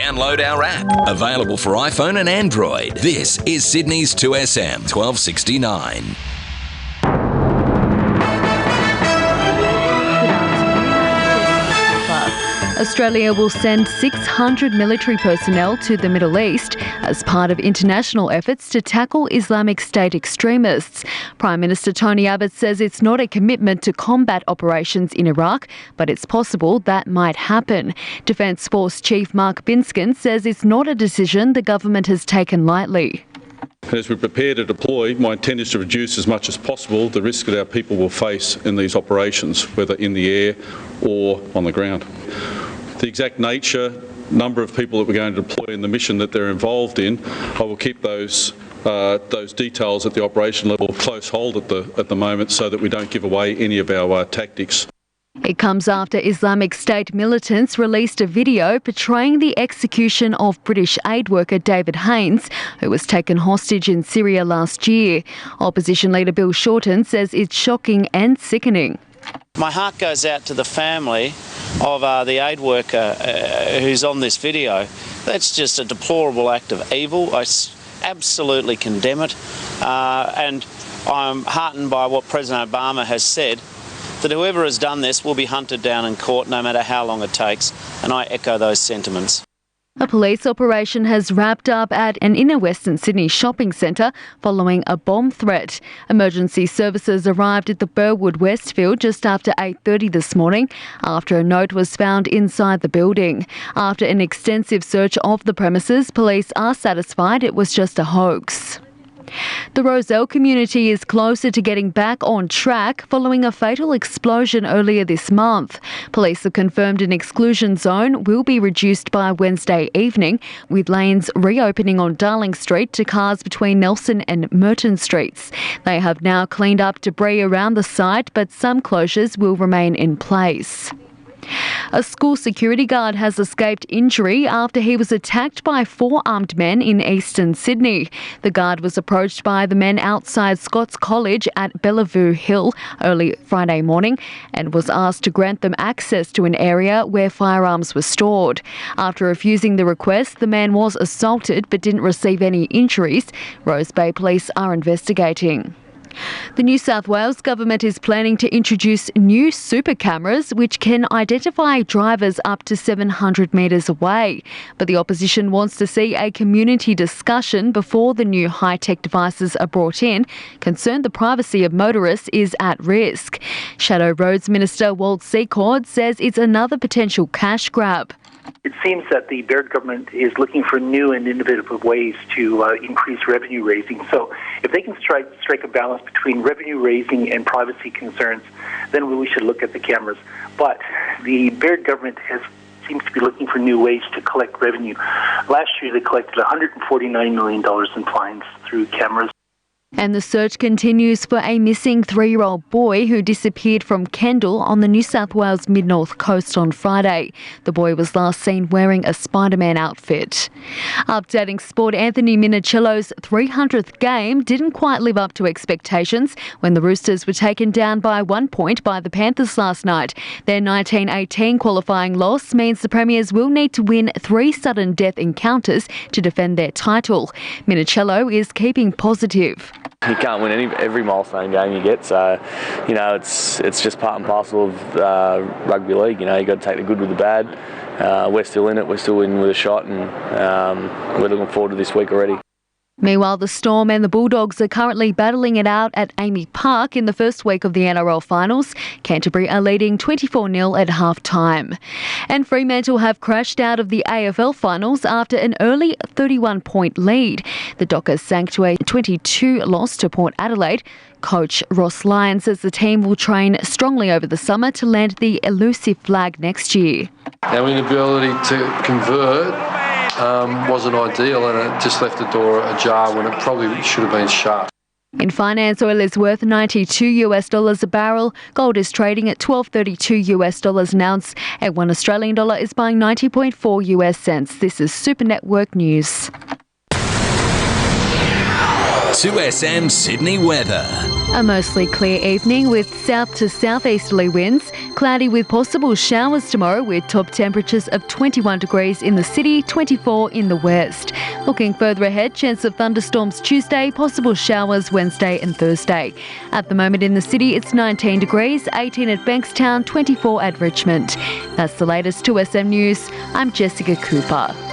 Download our app. Available for iPhone and Android. This is Sydney's 2SM 1269. Australia will send 600 military personnel to the Middle East as part of international efforts to tackle Islamic State extremists. Prime Minister Tony Abbott says it's not a commitment to combat operations in Iraq, but it's possible that might happen. Defence Force Chief Mark Binskin says it's not a decision the government has taken lightly. As we prepare to deploy, my intent is to reduce as much as possible the risk that our people will face in these operations, whether in the air or on the ground. The exact nature, number of people that we're going to deploy in the mission that they're involved in, I will keep those details at the operation level close hold at the moment so that we don't give away any of our tactics. It comes after Islamic State militants released a video portraying the execution of British aid worker David Haines, who was taken hostage in Syria last year. Opposition leader Bill Shorten says it's shocking and sickening. My heart goes out to the family of the aid worker who's on this video. That's just a deplorable act of evil. I absolutely condemn it. And I'm heartened by what President Obama has said, that whoever has done this will be hunted down in court no matter how long it takes. And I echo those sentiments. A police operation has wrapped up at an inner Western Sydney shopping centre following a bomb threat. Emergency services arrived at the Burwood Westfield just after 8:30 this morning after a note was found inside the building. After an extensive search of the premises, police are satisfied it was just a hoax. The Rozelle community is closer to getting back on track following a fatal explosion earlier this month. Police have confirmed an exclusion zone will be reduced by Wednesday evening, with lanes reopening on Darling Street to cars between Nelson and Merton Streets. They have now cleaned up debris around the site, but some closures will remain in place. A school security guard has escaped injury after he was attacked by 4 armed men in eastern Sydney. The guard was approached by the men outside Scots College at Bellevue Hill early Friday morning and was asked to grant them access to an area where firearms were stored. After refusing the request, the man was assaulted but didn't receive any injuries. Rose Bay Police are investigating. The New South Wales government is planning to introduce new super cameras which can identify drivers up to 700 metres away. But the opposition wants to see a community discussion before the new high-tech devices are brought in, concerned the privacy of motorists is at risk. Shadow Roads Minister Walt Secord says it's another potential cash grab. It seems that the Baird government is looking for new and innovative ways to increase revenue raising. So if they can strike a balance between revenue raising and privacy concerns, then we should look at the cameras. But the Baird government seems to be looking for new ways to collect revenue. Last year they collected $149 million in fines through cameras. And the search continues for a missing 3-year-old boy who disappeared from Kendall on the New South Wales mid-north coast on Friday. The boy was last seen wearing a Spider-Man outfit. Updating sport, Anthony Minicello's 300th game didn't quite live up to expectations when the Roosters were taken down by 1 point by the Panthers last night. Their 1918 qualifying loss means the Premiers will need to win 3 sudden death encounters to defend their title. Minicello is keeping positive. You can't win every milestone game you get, so it's just part and parcel of rugby league. You got to take the good with the bad. We're still in it. We're still in with a shot, and we're looking forward to this week already. Meanwhile, the Storm and the Bulldogs are currently battling it out at Amy Park in the first week of the NRL finals. Canterbury are leading 24-0 at half-time. And Fremantle have crashed out of the AFL finals after an early 31-point lead. The Dockers sank to a 22 loss to Port Adelaide. Coach Ross Lyon says the team will train strongly over the summer to land the elusive flag next year. Our inability to convert wasn't ideal, and it just left the door ajar when it probably should have been shut. In finance, oil is worth $92 a barrel. Gold is trading at $12.32 an ounce. And $1 Australian dollar is buying 90.4 US cents. This is Super Network News. 2SM Sydney weather. A mostly clear evening with south to southeasterly winds. Cloudy with possible showers tomorrow with top temperatures of 21 degrees in the city, 24 in the west. Looking further ahead, chance of thunderstorms Tuesday, possible showers Wednesday and Thursday. At the moment in the city, it's 19 degrees, 18 at Bankstown, 24 at Richmond. That's the latest 2SM News. I'm Jessica Cooper.